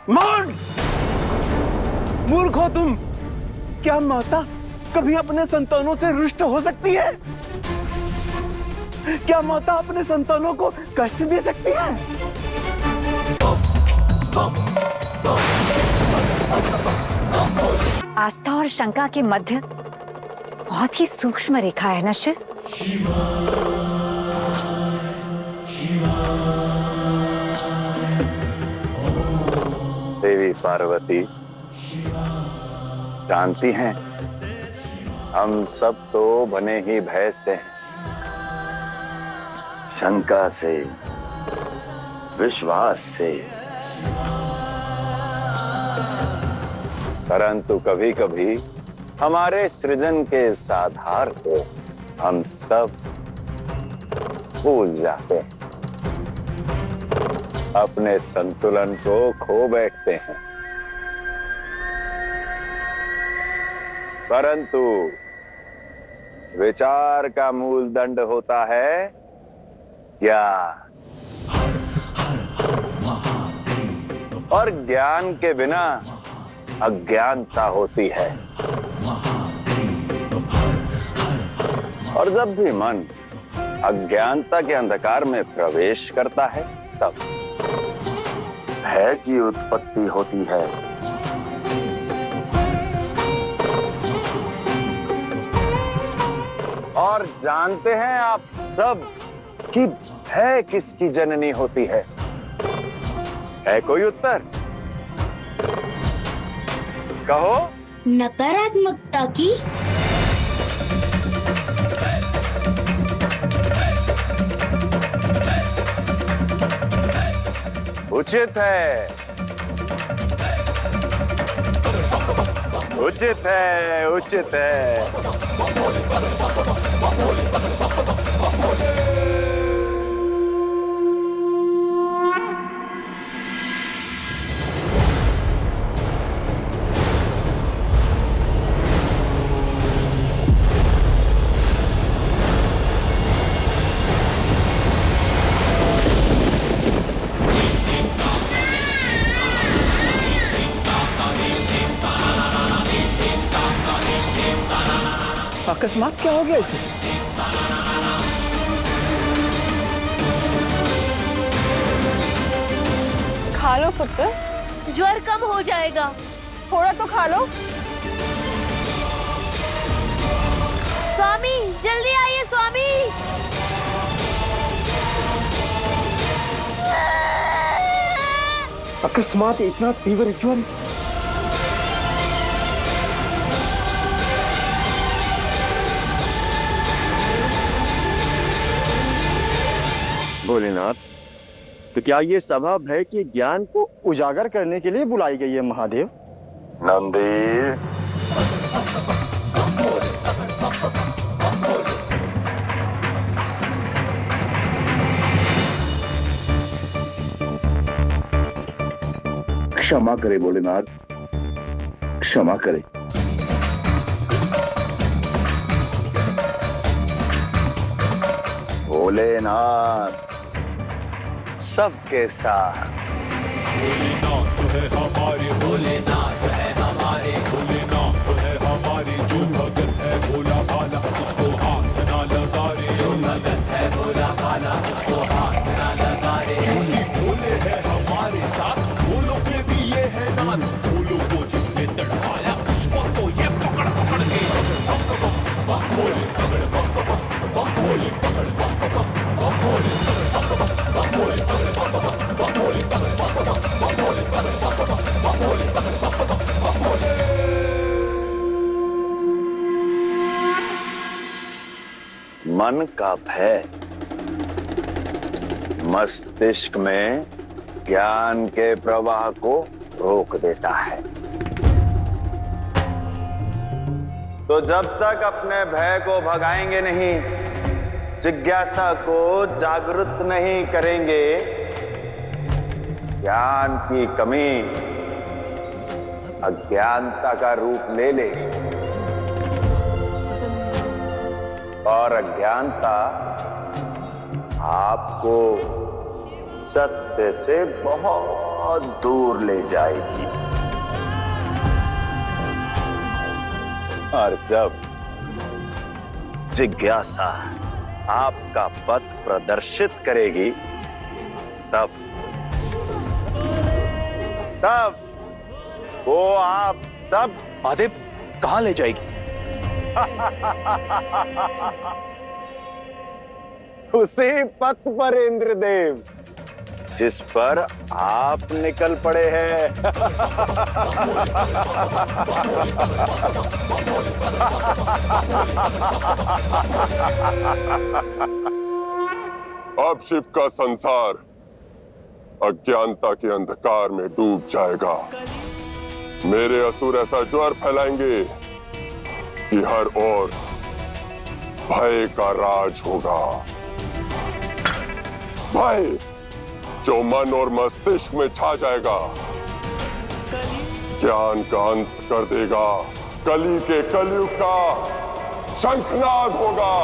मौन! मूर्ख हो तुम। क्या माता कभी अपने संतानों से रुष्ट हो सकती है? क्या माता अपने संतानों को कष्ट दे सकती है? आस्था और शंका के मध्य बहुत ही सूक्ष्म रेखा है ना शिव। देवी पार्वती जानती हैं, हम सब तो बने ही भय से हैं, शंका से, विश्वास से। परंतु कभी कभी हमारे सृजन के इस आधार को हम सब भूल जाते हैं, अपने संतुलन को खो बैठते हैं। परंतु विचार का मूल दंड होता है ज्ञान, और ज्ञान के बिना अज्ञानता होती है। और जब भी मन अज्ञानता के अंधकार में प्रवेश करता है तब भय की उत्पत्ति होती है। और जानते हैं आप सब कि भय किसकी जननी होती है? है कोई उत्तर? कहो। नकारात्मकता की। उचित है, उचित है, उचित है। अकस्मात क्या हो गया इसे? खा लो पुत्र, ज्वर कम हो जाएगा। थोड़ा तो खा लो। स्वामी जल्दी आइए स्वामी। अकस्मात इतना तीव्र ज्वर? भोलेनाथ, तो क्या ये सभा भय के ज्ञान को उजागर करने के लिए बुलाई गई है महादेव? नंदी, क्षमा करे भोलेनाथ, क्षमा करे। भोलेनाथ सबके साथ। भोलेनाथ है हमारे, भोलेनाथ है हमारे, भोलेनाथ है हमारे। जो भगत है भोला भाला उसको हाथ ना लगा रे, जो भगत है भोला भाला उसको हाथ ना लगा रे। भोले है हमारे साथ, भोलों के भी ये है नाम। भोलों को जिसने तड़पाया उसको तो ये पकड़ पकड़ के भोले पकड़ भोले पकड़ भोले मन का भय मस्तिष्क में ज्ञान के प्रवाह को रोक देता है। तो जब तक अपने भय को भगाएंगे नहीं, जिज्ञासा को जागृत नहीं करेंगे, ज्ञान की कमी अज्ञानता का रूप ले लेगी और अज्ञानता आपको सत्य से बहुत दूर ले जाएगी। और जब जिज्ञासा आपका पथ प्रदर्शित करेगी, तब वो आप सब आदित्य कहाँ ले जाएगी? उसी पथ पर इंद्रदेव जिस पर आप निकल पड़े हैं। अब शिव का संसार अज्ञानता के अंधकार में डूब जाएगा। मेरे असुर ऐसा ज्वर फैलाएंगे कि हर ओर भय का राज होगा। भय जो मन और मस्तिष्क में छा जाएगा, ज्ञान का अंत कर देगा। कली के कलयुग का शंखनाद होगा।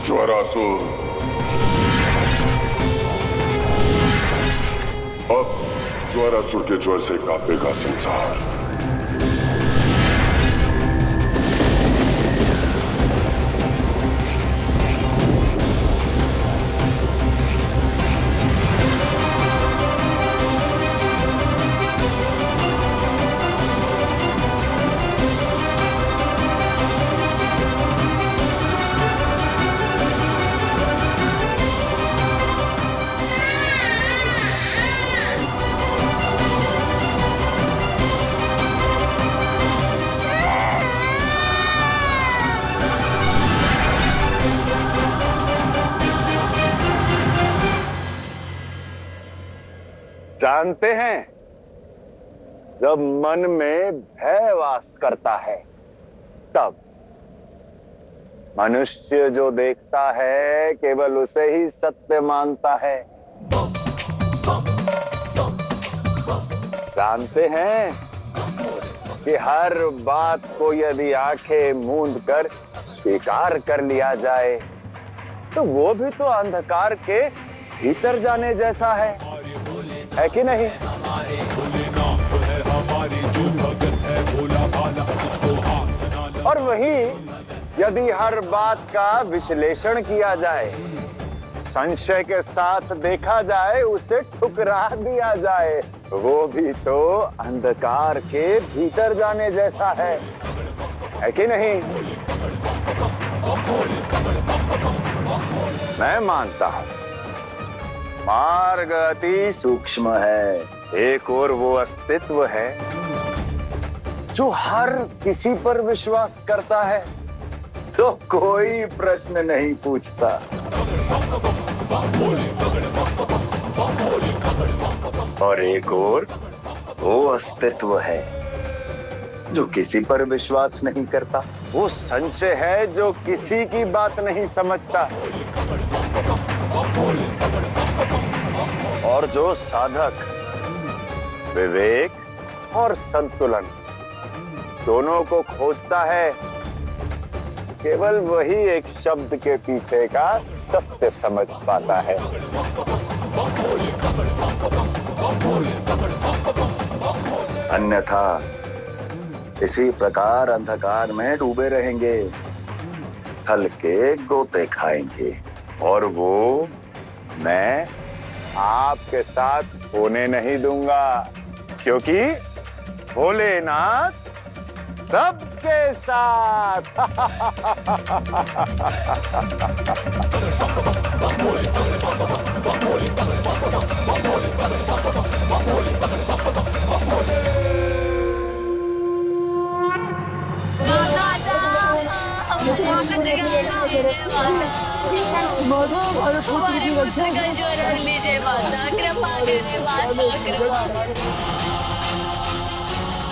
ज्वरासुर, अब ज्वरासुर के ज्वर से कांपेगा संसार। जानते हैं, जब मन में भय वास करता है, तब मनुष्य जो देखता है केवल उसे ही सत्य मानता है। जानते हैं कि हर बात को यदि आंखें मूंद कर स्वीकार कर लिया जाए, तो वो भी तो अंधकार के भीतर जाने जैसा है कि नहीं? और वहीं यदि हर बात का विश्लेषण किया जाए, संशय के साथ देखा जाए, उसे ठुकरा दिया जाए, वो भी तो अंधकार के भीतर जाने जैसा है कि नहीं? मैं मानता हूं मार्ग अति सूक्ष्म है। एक और वो अस्तित्व है जो हर किसी पर विश्वास करता है, तो कोई प्रश्न नहीं पूछता। और एक और वो अस्तित्व है जो किसी पर विश्वास नहीं करता। वो संशय है जो किसी की बात नहीं समझता। और जो साधक विवेक और संतुलन दोनों को खोजता है, केवल वही एक शब्द के पीछे का सत्य समझ पाता है। अन्यथा इसी प्रकार अंधकार में डूबे रहेंगे, हल्के गोते खाएंगे, और वो मैं आपके साथ होने नहीं दूंगा, क्योंकि भोलेनाथ सबके साथ।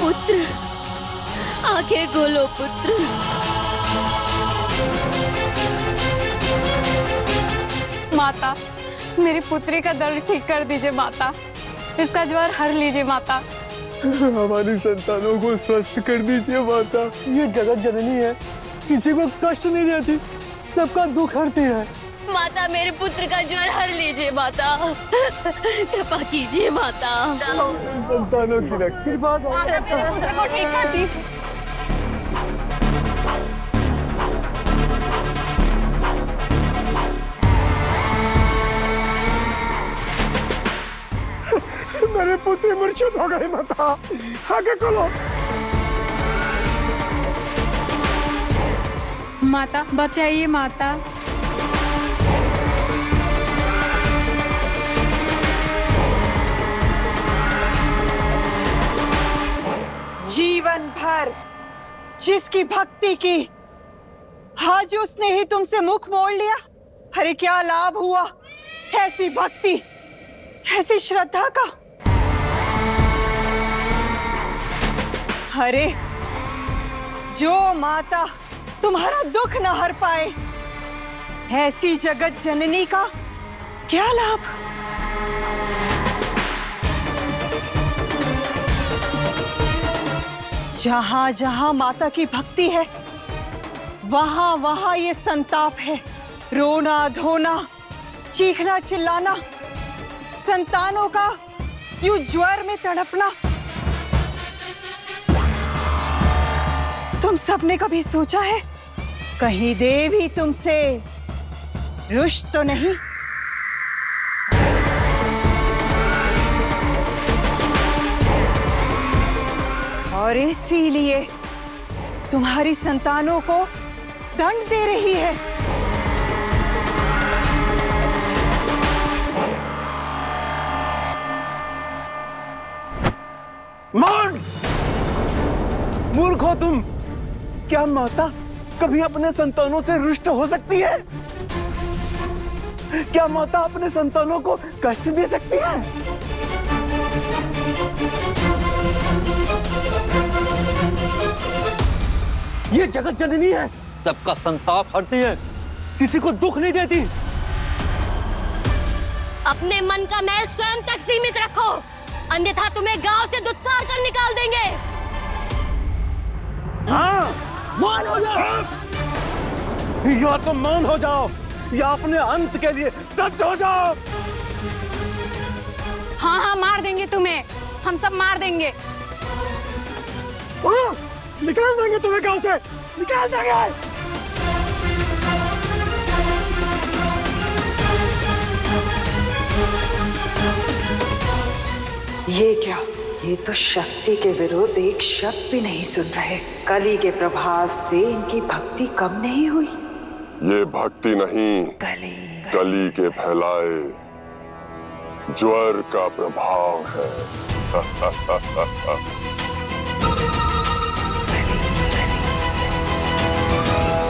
पुत्र, आंखें खोलो पुत्र। माता, मेरी पुत्री का दर्द ठीक कर दीजिए माता, इसका ज्वर हर लीजिए माता। हमारी संतानों को स्वस्थ कर दीजिए माता। ये जगत जननी है, किसी को कष्ट नहीं देती, सबका दुख हरती है। माता मेरे पुत्र का ज्वर हर लीजिए माता, कृपा कीजिए माता। संतानों की रक्षा। माता मेरे पुत्र को ठीक कर दीजिए। मेरे पुत्र मूर्छित हो गए माता, आगे खोलो। माता बचाइए माता। जीवन भर जिसकी भक्ति की, आज उसने ही तुमसे मुख मोड़ लिया। अरे क्या लाभ हुआ ऐसी भक्ति, ऐसी श्रद्धा का। अरे जो माता तुम्हारा दुख न हर पाए, ऐसी जगत जननी का क्या लाभ। जहां जहां माता की भक्ति है, वहां वहां ये संताप है। रोना धोना, चीखना चिल्लाना, संतानों का यूं ज्वर में तड़पना। तुम सबने कभी सोचा है कहीं देवी तुमसे रुष्ट तो नहीं? और इसीलिए तुम्हारी संतानों को दंड दे रही है। मान! मूर्ख हो तुम। क्या माता कभी अपने संतानों से रुष्ट हो सकती है? क्या माता अपने संतानों को कष्ट दे सकती है? ये जगत जननी है, सबका संताप हरती है, किसी को दुख नहीं देती। अपने मन का मैल स्वयं तक सीमित रखो, अन्यथा तुम्हें गांव से दुत्साह कर निकाल देंगे। हाँ, मान हो जाओ, या तो मान हो जाओ या अपने अंत के लिए सच हो जाओ। हाँ हाँ मार देंगे तुम्हें, हम सब मार देंगे। निकाल देंगे तुम्हें गांव से, निकाल देंगे। ये क्या, ये तो शक्ति के विरुद्ध एक शब्द भी नहीं सुन रहे। कली के प्रभाव से इनकी भक्ति कम नहीं हुई। ये भक्ति नहीं, कली के फैलाए ज्वर का प्रभाव है।